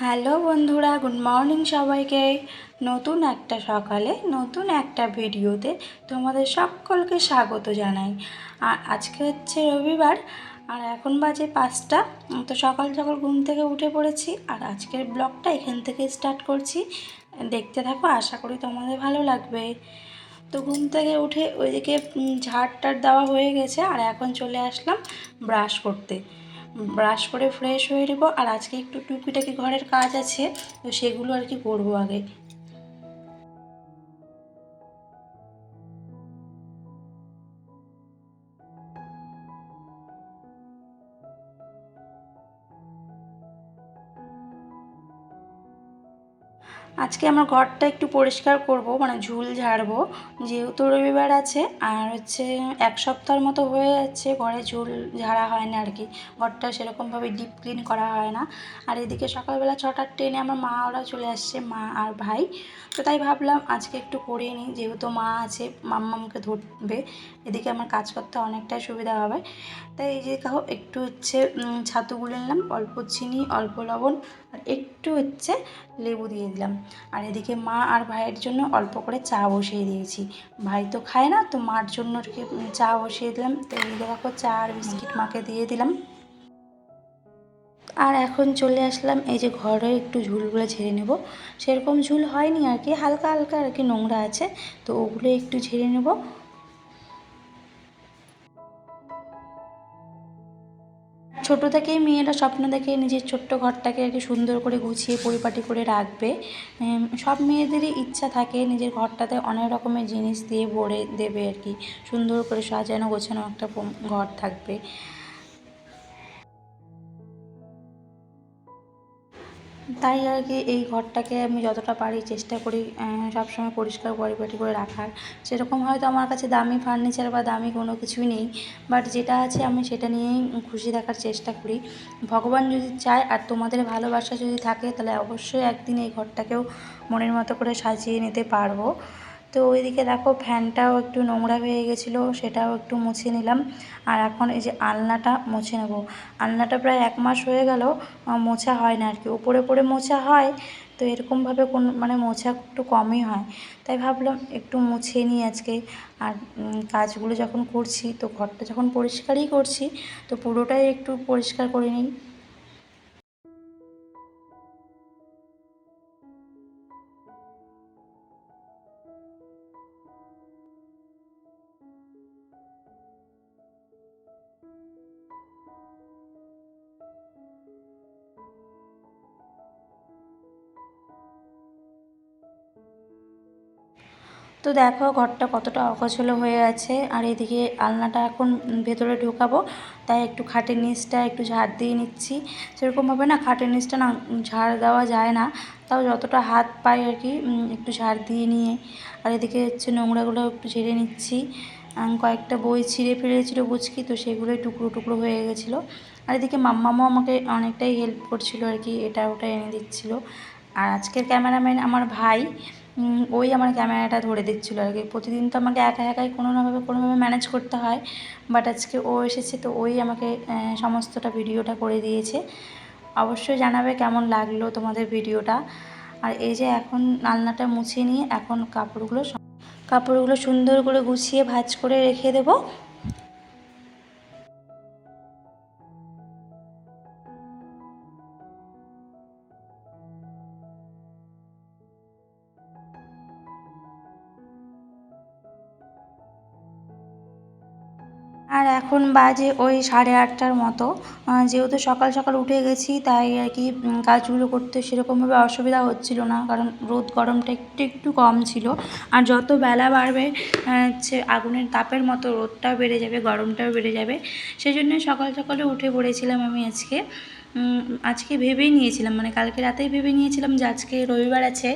Hello বন্ধুরা, good morning সবাইকে। নতুন একটা সকালে নতুন একটা ভিডিওতে তোমাদের সকলকে স্বাগত জানাই। আর আজকে হচ্ছে রবিবার, আর এখন বাজে 5টা। তো সকাল সকাল ঘুম থেকে উঠে পড়েছি, আর আজকের ব্লগটা এখান থেকে স্টার্ট করছি। দেখতে থাকো, আশা করি তোমাদের ভালো লাগবে। তো ঘুম থেকে উঠে ওইদিকে ঝাড় টাড় দেওয়া হয়ে গেছে, আর এখন চলে আসলাম ব্রাশ করতে। ব্রাশ করে ফ্রেশ হয়ে নেব, আর আজকে একটু টুকিটাকি ঘরের কাজ আছে, তো সেগুলো আর কি করবো আগে। আজকে আমার ঘরটা একটু পরিষ্কার করব, মানে ঝুল ঝাড়বো, যেহেতু রবিবার আছে। আর হচ্ছে এক সপ্তাহের মতো হয়ে যাচ্ছে ঘরে ঝুল ঝাড়া হয় না আর কি, ঘরটা সেরকমভাবে ডিপ ক্লিন করা হয় না। আর এদিকে সকালবেলা 6টার ট্রেনে আমার মা ওরা চলে আসছে, মা আর ভাই। তো তাই ভাবলাম আজকে একটু করিয়ে নিই, যেহেতু মা আছে, মাম্মামকে ধরবে, এদিকে আমার কাজ করতে অনেকটাই সুবিধা হবে। তাই এই যে দেখো, একটু হচ্ছে ছাতু গুলে নিলাম, অল্প চিনি, অল্প লবণ, আর একটু হচ্ছে লেবু দিয়ে দিলাম। আর এদিকে মা আর ভাইয়ের জন্য অল্প করে চা বসিয়ে দিয়েছি। ভাই তো খায় না, তো মার জন্য আর কি চা বসিয়ে দিলাম। তো এদিকে দেখো, চা আর বিস্কিট মাকে দিয়ে দিলাম। আর এখন চলে আসলাম এই যে ঘরে একটু ঝুলগুলো ঝেড়ে নেব। সেরকম ঝুল হয়নি আর কি, হালকা হালকা আর কি নোংরা আছে, তো ওগুলো একটু ঝেড়ে নেব। ছোট থেকেই মেয়েরা স্বপ্ন দেখে নিজের ছোট্ট ঘরটাকে আর কি সুন্দর করে গুছিয়ে পরিপাটি করে রাখবে। সব মেয়েদেরই ইচ্ছা থাকে নিজের ঘরটাতে অনেক রকমের জিনিস দিয়ে ভরে দেবে আর কি, সুন্দর করে সাজানো গোছানো একটা ঘর থাকবে। তাই আর কি এই ঘরটাকে আমি যতটা পারি চেষ্টা করি সবসময় পরিষ্কার পরিপাটি করে রাখার। সেরকম হয়তো আমার কাছে দামি ফার্নিচার বা দামি কোনো কিছুই নেই, বাট যেটা আছে আমি সেটা নিয়েই খুশি থাকার চেষ্টা করি। ভগবান যদি চায় আর তোমাদের ভালোবাসা যদি থাকে, তাহলে অবশ্যই একদিন এই ঘরটাকেও মনের মতো করে সাজিয়ে নিতে পারবো। তো ওইদিকে দেখো, ফ্যানটাও একটু নোংরা হয়ে গেছিলো, সেটাও একটু মুছে নিলাম। আর এখন এই যে আলনাটা মুছে নেব। আলনাটা প্রায় 1 মাস হয়ে গেল মোছা হয় না আর কি, উপরে উপরে মোছা হয়, তো এরকমভাবে কোনো মানে মোছা একটু কমই হয়। তাই ভাবলাম একটু মুছে নিই আজকে। আর কাজগুলো যখন করছি, তো ঘরটা যখন পরিষ্কারই করছি, তো পুরোটাই একটু পরিষ্কার করে নিই। তো দেখো ঘরটা কতটা অগোছালো হয়ে আছে। আর এদিকে আলনাটা এখন ভেতরে ঢোকাবো, তাই একটু খাটের নিচটা একটু ঝাড় দিয়ে নিচ্ছি। সেরকমভাবে না খাটের নিচটা না ঝাড় দেওয়া যায় না, তাও যতটা হাত পাই আর কি একটু ঝাড় দিয়ে নিয়ে। আর এদিকে হচ্ছে নোংরাগুলো একটু ঝেড়ে নিচ্ছি। কয়েকটা বই ছিঁড়ে ফেলেছিলো বুঝকি, তো সেগুলোই টুকরো টুকরো হয়ে গেছিলো। আর এদিকে মাম্মামও আমাকে অনেকটাই হেল্প করছিল আর কি, এটা ওটা এনে দিচ্ছিলো। আর আজকের ক্যামেরাম্যান আমার ভাই, ওই আমার ক্যামেরাটা ধরে দিচ্ছিলো আর কি। প্রতিদিন তো আমাকে একা একাই কোনোভাবে ম্যানেজ করতে হয়, বাট আজকে ও এসেছে, তো ওই আমাকে সমস্তটা ভিডিওটা করে দিয়েছে। অবশ্যই জানাবে কেমন লাগলো তোমাদের ভিডিওটা। আর এই যে এখন আলনাটা মুছে নিয়ে এখন কাপড়গুলো সুন্দর করে গুছিয়ে ভাঁজ করে রেখে দেবো। আর এখন বাজে ওই 8:30টার মতো। যেহেতু সকাল সকাল উঠে গেছি, তাই আর কি কাজগুলো করতে সেরকমভাবে অসুবিধা হচ্ছিল না, কারণ রোদ গরমটা একটু একটু কম ছিল। আর যত বেলা বাড়বে হচ্ছে আগুনের তাপের মতো রোদটাও বেড়ে যাবে, গরমটাও বেড়ে যাবে। সেই জন্যই সকাল সকালে উঠে পড়েছিলাম আমি আজকে। আজকে ভেবেই নিয়েছিলাম, মানে কালকে রাতেই ভেবে নিয়েছিলাম যে আজকে রবিবার আছে,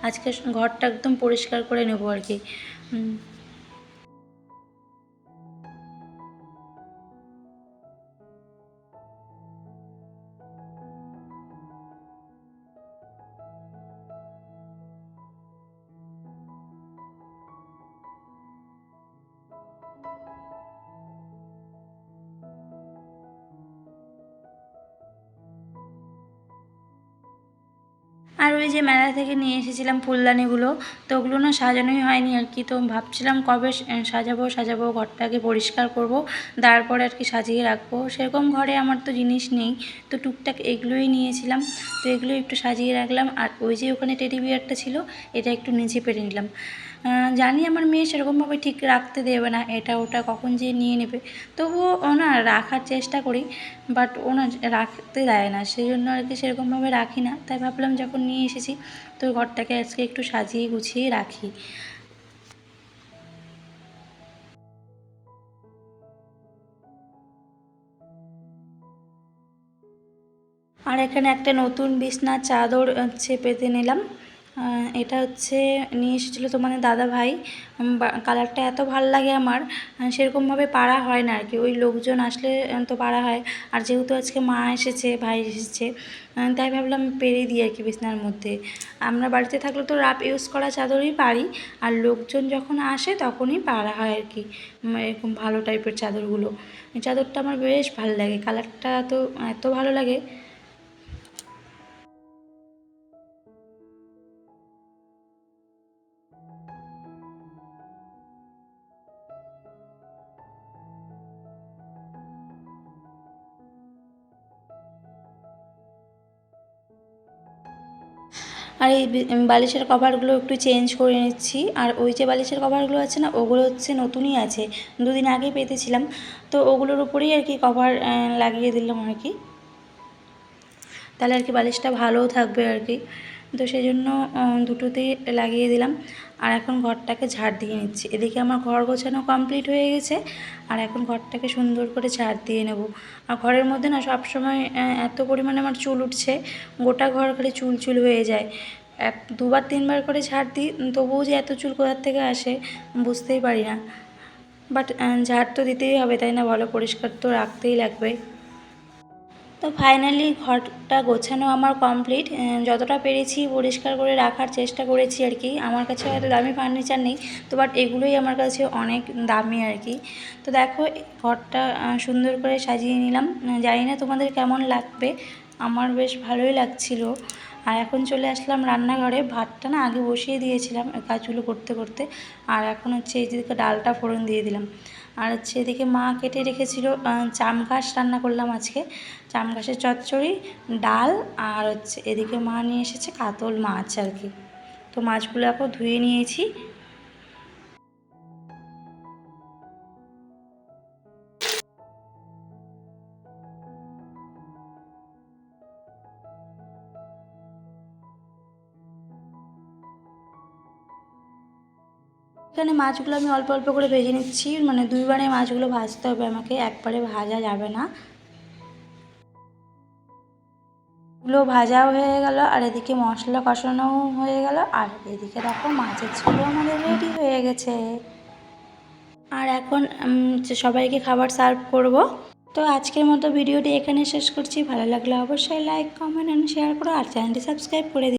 আজকে ঘরটা একদম পরিষ্কার করে নেবো আর কি। আর ওই যে মেলা থেকে নিয়ে এসেছিলাম ফুলদানিগুলো, তো ওগুলো না সাজানোই হয়নি আর কি। তো ভাবছিলাম কবে সাজাবো, ঘরটাকে পরিষ্কার করব, তারপরে আর কি সাজিয়ে রাখবো। সেরকম ঘরে আমার তো জিনিস নেই, তো টুকটাক এগুলোই নিয়েছিলাম। তো এগুলো একটু সাজিয়ে রাখলাম। আর ওই যে ওখানে টেডি বিয়ারটা ছিল, এটা একটু নিচে পেরে নিলাম। জানি আমার মেয়ে সেরকমভাবে ঠিক রাখতে দেবে না, এটা ওটা কখন যে নিয়ে নেবে, তবুও ও না রাখার চেষ্টা করি, বাট ও না রাখতে দেয় না, সেই জন্য আর কি সেরকমভাবে রাখি না। তাই ভাবলাম যখন নিয়ে এসেছি তো ঘরটাকে আজকে একটু সাজিয়ে গুছিয়ে রাখি। আর এখানে একটা নতুন বিছনার চাদর হচ্ছে পেতে নিলাম। এটা হচ্ছে নিয়ে এসেছিলো তোমাদের দাদা ভাই। কালারটা এত ভাল লাগে আমার, সেরকমভাবে পাড়া হয় না আর কি, ওই লোকজন আসলে তো পাড়া হয়। আর যেহেতু আজকে মা এসেছে, ভাই এসেছে, তাই ভাবলাম পেরে দিই আর কি বিছনার মধ্যে। আমরা বাড়িতে থাকলে তো রাফ ইউজ করা চাদরই পারি, আর লোকজন যখন আসে তখনই পাড়া হয় আর কি, এরকম ভালো টাইপের চাদরগুলো। এই চাদরটা আমার বেশ ভালো লাগে, কালারটা তো এত ভালো লাগে। আর এই বালিশের কভারগুলো একটু চেঞ্জ করে নিচ্ছি। আর ওই যে বালিশের কভারগুলো আছে না, ওগুলো হচ্ছে নতুনই আছে, দুদিন আগেই পেতেছিলাম। তো ওগুলোর উপরেই আর কি কভার লাগিয়ে দিলাম আর কি, তাহলে আর কি বালিশটা ভালোও থাকবে আর কি। তো সেই জন্য দুটোতেই লাগিয়ে দিলাম। আর এখন ঘরটাকে ঝাড় দিয়ে নিচ্ছি। এদিকে আমার ঘর গোছানো কমপ্লিট হয়ে গেছে, আর এখন ঘরটাকে সুন্দর করে ঝাড় দিয়ে নেব। আর ঘরের মধ্যে না সবসময় এত পরিমাণে আমার চুল উঠছে, গোটা ঘর খালি চুল চুল হয়ে যায়। দুবার তিনবার করে ঝাড় দিই, তবুও যে এত চুল কোথার থেকে আসে বুঝতেই পারি না। বাট ঝাড় তো দিতেই হবে, তাই না বলো, পরিষ্কার তো রাখতেই লাগবে। তো ফাইনালি ঘরটা গোছানো আমার কমপ্লিট। যতটা পেরেছি পরিষ্কার করে রাখার চেষ্টা করেছি আর কি। আমার কাছে এত দামি ফার্নিচার নেই, তো বাট এগুলোই আমার কাছে অনেক দামি আর কি। তো দেখো ঘরটা সুন্দর করে সাজিয়ে নিলাম। জানি না তোমাদের কেমন লাগবে, আমার বেশ ভালোই লাগছিল। আর এখন চলে আসলাম রান্নাঘরে। ভাতটা না আগে বসিয়ে দিয়েছিলাম কাজগুলো করতে করতে, আর এখন হচ্ছে এই দিকে ডালটা ফোড়ন দিয়ে দিলাম। আর হচ্ছে এদিকে মা কেটে রেখেছিল চাম ঘাস, রান্না করলাম আজকে চাম ঘাসের চচ্চড়ি, ডাল। আর হচ্ছে এদিকে মা নিয়ে এসেছে কাতল মাছ আর কি। তো মাছগুলো এখন ধুয়ে নিয়েছি। এখানে মাছগুলো আমি অল্প অল্প করে ভেজে নিচ্ছি, মানে দুইবারে মাছগুলো ভাজতে হবে আমাকে, একবারে ভাজা যাবে না। গুলো ভাজাও হয়ে গেল, আর এদিকে মশলা কষানোও হয়ে গেল, আর এদিকে দেখো মাছের ঝোলও আমাদের রেডি হয়ে গেছে। আর এখন সবাইকে খাবার সার্ভ করব। তো আজকের মতো ভিডিওটি এখানে শেষ করছি। ভালো লাগলে অবশ্যই লাইক, কমেন্ট অ্যান্ড শেয়ার করো, আর চ্যানেলটি সাবস্ক্রাইব করে দিও।